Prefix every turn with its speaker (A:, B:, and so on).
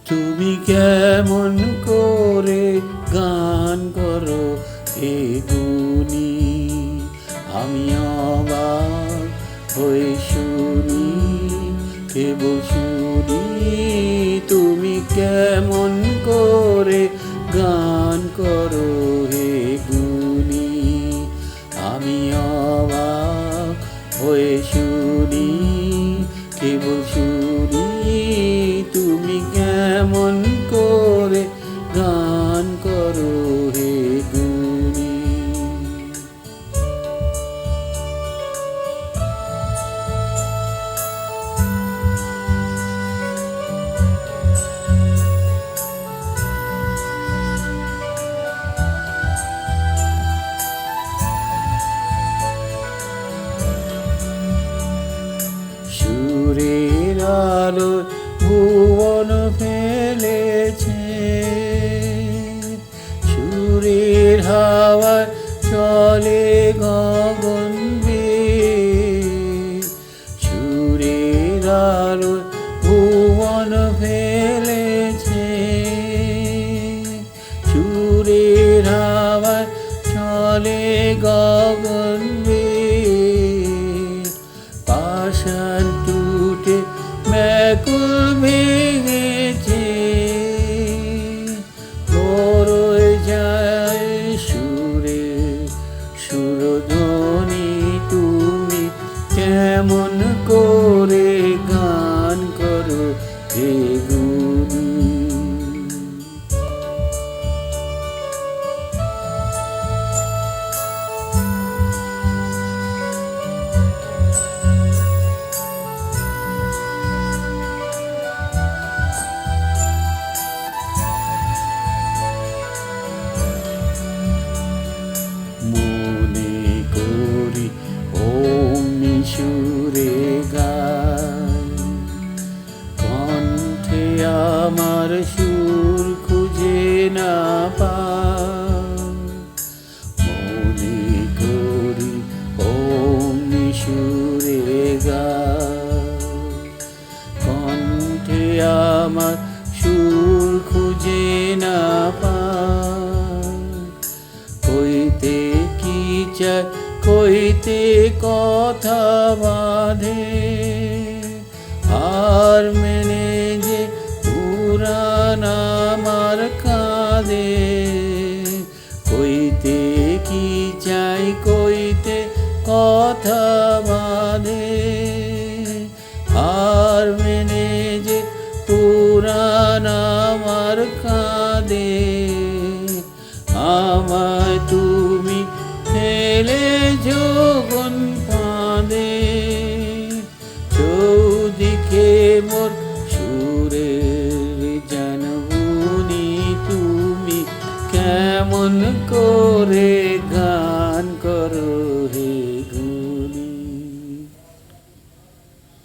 A: তুমি কেমন করে গান করো হে গুণী, আমি অবাক হয়ে শুনি, কেবল শুনি। তুমি কেমন করে গান করো হে গুণী, আমি অবাক হয়ে শুনি, কেবল শুনি। তুমি কেমন করে গান করো হে গুণী। সুরের আলো ভুবন ফেলেছে, সুরের হাওয়া চলে গগন বেয়ে। সুরের আলো ভুবন ফেলেছে, সুরের হাওয়া চলে গগন বেয়ে। পাষাণ টুটে ব্যাকুল ভেঙেছে, রয়ে যায় সুরে সুরধ্বনি। তুমি কেমন করে গান করো হে গুণী। মনে করি অমনি সুরে গাই, কণ্ঠে আমার সুর খুঁজে না পাই। মনে করি অমনি সুরে গাই, কণ্ঠে আমার সুর খুঁজে না পাই। কইতে কি চাই, কইতে কথা বাঁধে, আর মেনে যে পুরাণ আমার কাঁদে। কইতে কি চাই, কইতে কথা বাঁধে, আর মেনে যে পুরাণ আমার কাঁদে। আমায় তুমি ফেলে যোগন ফাঁদে, চৌদিকে মোর সুরের জানবুনি। তুমি কেমন করে